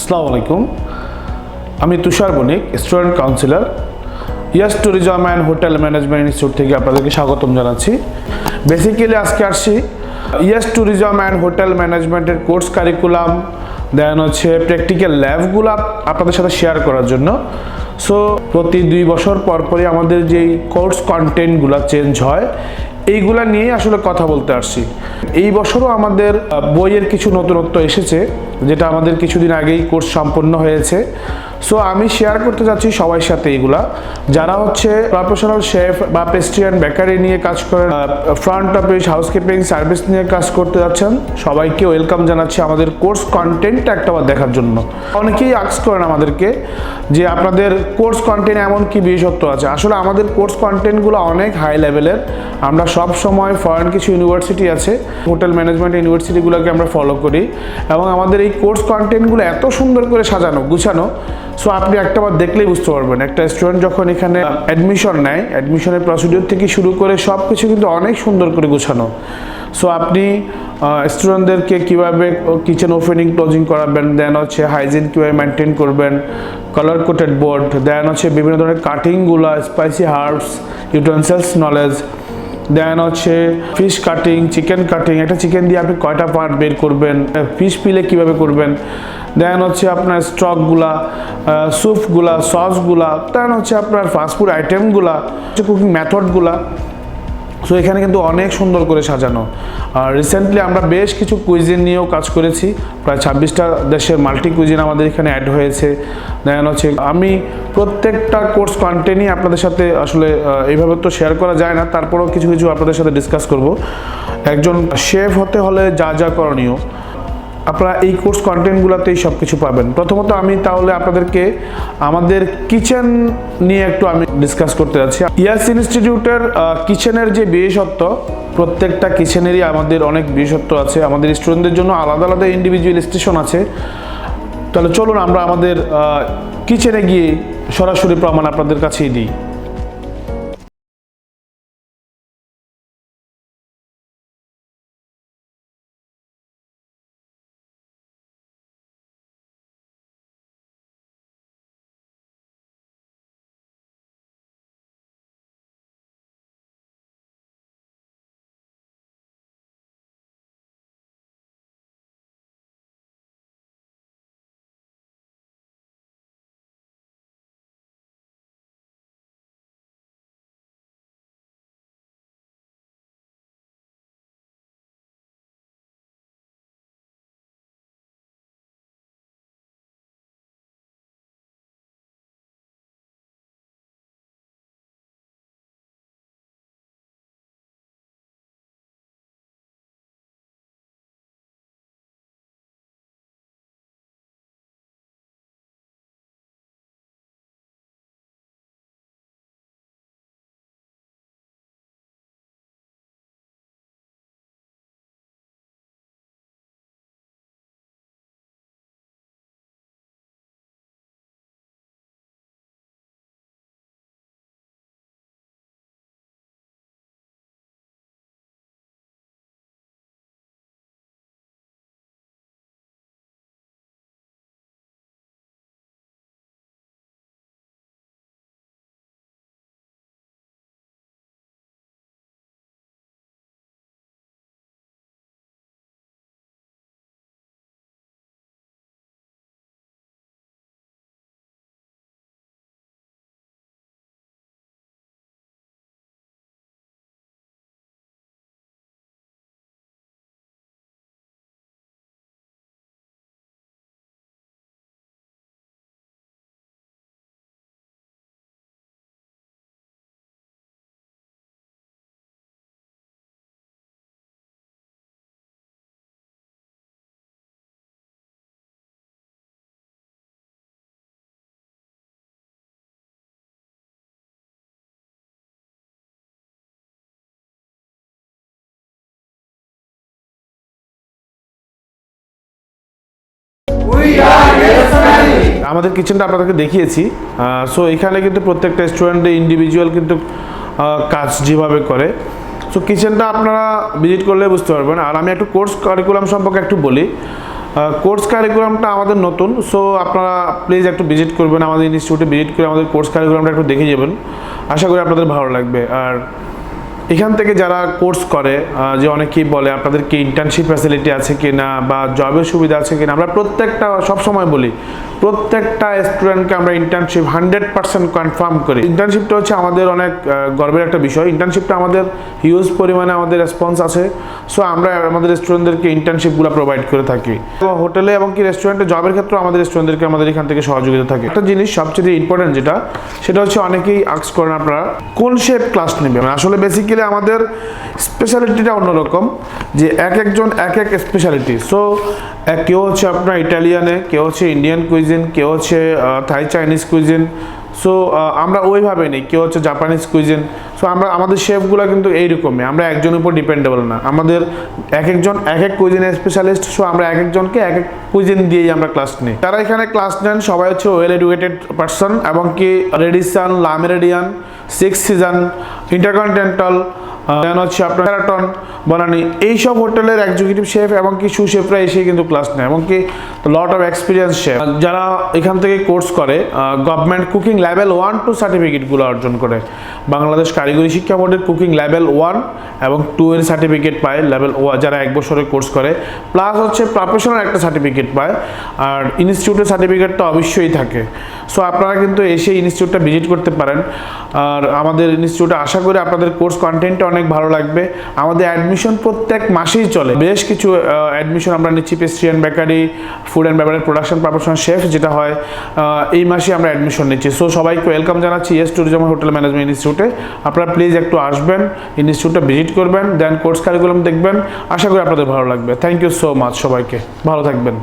আসসালামু আলাইকুম, আমি Tushar Banik, student counsellor, Yas tourism and hotel management institute থেকে আপনাদেরকে স্বাগতম জানাচ্ছি। বেসিক্যালি আজকে আসছি ইয়াস ট্যুরিজম অ্যান্ড হোটেল ম্যানেজমেন্টের কোর্স কারিকুলাম দেন হচ্ছে প্র্যাকটিক্যাল ল্যাবগুলো আপনাদের সাথে শেয়ার করার জন্য। সো প্রতি 2 বছর পরপরই আমাদের যেই কোর্স কন্টেন্টগুলো চেঞ্জ হয় এইগুলা নিয়েই আসলে কথা বলতে আসছি। এই বছরও আমাদের বইয়ের কিছু নতুনত্ব এসেছে, যেটা আমাদের কিছুদিন আগেই কোর্স সম্পন্ন হয়েছে। সো আমি শেয়ার করতে যাচ্ছি সবার সাথে এইগুলা, যারা হচ্ছে প্রফেশনাল শেফ বা পেস্ট্রি অ্যান্ড বেকারি নিয়ে কাজ করেন, ফ্রন্ট অফিস হাউসকিপিং সার্ভিস নিয়ে কাজ করতে যাচ্ছেন, সবাইকে ওয়েলকাম জানাচ্ছি আমাদের কোর্স কন্টেন্টটা একটাবার দেখার জন্য। অনেকেই আস্ক করেন আমাদেরকে যে আপনাদের কোর্স কন্টেন্ট এমন কি বিশেষত্ব আছে। আসলে আমাদের কোর্স কন্টেন্টগুলো অনেক হাই লেভেলের। আমরা সব সময় ফরেন কিছু ইউনিভার্সিটি আছে, হোটেল ম্যানেজমেন্ট ইউনিভার্সিটিগুলোকে আমরা ফলো করি এবং আমাদের এই কোর্স কন্টেন্টগুলো এত সুন্দর করে সাজানো গুছানো। সো আপনি একটাবার দেখলেই বুঝতে পারবেন, একটা স্টুডেন্ট যখন এখানে অ্যাডমিশন নেয়, অ্যাডমিশনের প্রসিডিউর থেকে শুরু করে সব কিছু কিন্তু অনেক সুন্দর করে গুছানো। সো আপনি স্টুডেন্টদেরকে কীভাবে কিচেন ওপেনিং ক্লোজিং করাবেন, দেন হচ্ছে হাইজিন কীভাবে মেনটেন করবেন, কালার কোটেড বোর্ড, দেন হচ্ছে বিভিন্ন ধরনের কাটিংগুলো, স্পাইসি হার্বস, ইউটেন্সিলস নলেজ, দেন হচ্ছে ফিশ কাটিং, চিকেন কাটিং, একটা চিকেন দিয়ে আপনি কয়টা পার্ট বের করবেন, ফিশ পিলে কীভাবে করবেন, দেন হচ্ছে আপনার স্টকগুলা, স্যুপগুলা, সসগুলা, দেন হচ্ছে আপনার ফাস্টফুড আইটেমগুলা, কুকিং মেথডগুলা। সো এখানে কিন্তু অনেক সুন্দর করে সাজানো। আর রিসেন্টলি আমরা বেশ কিছু কুইজিন নিয়েও কাজ করেছি, প্রায় 26টা দেশের মাল্টি কুইজিন আমাদের এখানে অ্যাড হয়েছে। দেন হচ্ছে আমি প্রত্যেকটা কোর্স কন্টেন্টই আপনাদের সাথে আসলে এইভাবে তো শেয়ার করা যায় না, তারপরেও কিছু কিছু আপনাদের সাথে ডিসকাস করব। একজন শেফ হতে হলে যা যা করণীয় আপনারা এই কোর্স কন্টেন্টগুলোতেই সব কিছু পাবেন। প্রথমত আমি তাহলে আপনাদেরকে আমাদের কিচেন নিয়ে একটু আমি ডিসকাস করতে যাচ্ছি। ইয়াস ইনস্টিটিউটের কিচেনের যে বিশেষত্ব, প্রত্যেকটা কিচেনেরই আমাদের অনেক বিশেষত্ব আছে। আমাদের স্টুডেন্টদের জন্য আলাদা আলাদা ইন্ডিভিজুয়াল স্টেশন আছে। তাহলে চলুন আমরা আমাদের কিচেনে গিয়ে সরাসরি প্রমাণ আপনাদের কাছেই দিই। আমাদের কিচেনটা আপনাদেরকে দেখিয়েছি। সো এখানে কিন্তু প্রত্যেকটা স্টুডেন্টের ইন্ডিভিজুয়াল কিন্তু কাজ যেভাবে করে। সো কিচেনটা আপনারা ভিজিট করলে বুঝতে পারবেন। আর আমি একটু কোর্স কারিকুলাম সম্পর্কে একটু বলি। কোর্স কারিকুলামটা আমাদের নতুন, সো আপনারা প্লিজ একটু ভিজিট করবেন, আমাদের ইনস্টিটিউটে ভিজিট করে আমাদের কোর্স কারিকুলামটা একটু দেখে যাবেন, আশা করি আপনাদের ভালো লাগবে। আর এখান থেকে যারা কোর্স করে, যে অনেকেই বলে আপনাদের কি ইন্টার্নশিপ ফ্যাসিলিটি আছে কি না বা জবের সুবিধা আছে কি না, আমরা প্রত্যেকটা সবসময় বলি প্রত্যেকটা স্টুডেন্টকে আমরা ইন্টার্নশিপ 100% কনফার্ম করি। ইন্টার্নশিপটা হচ্ছে আমাদের অনেক গর্বের একটা বিষয়। ইন্টার্নশিপটা আমাদের হিউজ পরিমাণে আমাদের রেসপন্স আছে, সো আমরা আমাদের স্টুডেন্টদেরকে ইন্টার্নশিপগুলো প্রোভাইড করে থাকি। হোটেলে এবং কি রেস্টুরেন্টে জবের ক্ষেত্রে আমাদের স্টুডেন্টদেরকে আমাদের এখান থেকে সহযোগিতা থাকে। একটা জিনিস সবচেয়ে ইম্পর্টেন্ট যেটা, সেটা হচ্ছে অনেকেই আস্ক করেন আপনারা কোন শেপ ক্লাস নেবেন। আসলে বেসিক্যালি আমাদের স্পেশালিটিটা অন্যরকম, যে একজন এক স্পেশালিটি। সো কেউ হচ্ছে আপনার ইটালিয়ানে, কেউ হচ্ছে ইন্ডিয়ান কুইজিন, কেউ হচ্ছে থাই চাইনিজ কুইজিন। সো আমরা ওইভাবে নেই, কেউ হচ্ছে জাপানিজ কুইজিন। সো আমাদের শেফগুলো কিন্তু এইরকমই, আমরা একজনের উপর ডিপেন্ডেবল না, আমাদের একজন এক কুইজিনের স্পেশালিস্ট। সো আমরা একজনকে এক কুইজিন দিয়েই আমরা ক্লাস নিই। যারা এখানে ক্লাস নেন সবাই হচ্ছে ওয়েল এডুকেটেড পারসন, এবং কি রেডিসান, লা মেরিডিয়ান, সিক্স সিজন, ইন্টারকন্টিনেন্টাল, দেন হচ্ছে আপনার শেরাটন, বনানি, এইসব হোটেলের এক্সিকিউটিভ শেফ এবং কি সু শেফরা এসে কিন্তু ক্লাস নেয়, এবং কি লট অফ এক্সপিরিয়েন্স শেফ যারা এখান থেকে কোর্স করে গভর্নমেন্ট কুকিং লেভেল 1 2 সার্টিফিকেটগুলো অর্জন করে। বাংলাদেশ কারিগরি শিক্ষা বোর্ডের কুকিং লেভেল 1 এবং 2 এর সার্টিফিকেট পায় লেভেল 1 যারা 1 বছরের কোর্স করে, প্লাস হচ্ছে প্রফেশনাল একটা সার্টিফিকেট পায়, আর ইনস্টিটিউটের সার্টিফিকেট তো অবশ্যই থাকে। সো আপনারা কিন্তু এসে ইনস্টিটিউটটা ভিজিট করতে পারেন। আর আমাদের ইনস্টিটিউটে আশা করি আপনাদের কোর্স কন্টেন্টটা অনেক ভালো লাগবে। আমাদের অ্যাডমিশন প্রত্যেক মাসেই চলে, বেশ কিছু অ্যাডমিশন আমরা নিচ্ছি। Pastry and bakery, food and beverage production, professional chef যেটা হয়, এই মাসে আমরা অ্যাডমিশন নিচ্ছি। সো সবাইকে ওয়েলকাম জানাচ্ছি ইয়েস ট্যুরিজম হোটেল ম্যানেজমেন্ট ইনস্টিটিউটে। আপনারা প্লিজ একটু আসবেন, ইনস্টিটিউটটা ভিজিট করবেন, দেন কোর্স কারিকুলাম দেখবেন, আশা করি আপনাদের ভালো লাগবে। থ্যাংক ইউ সো মাচ, সবাইকে ভালো থাকবেন।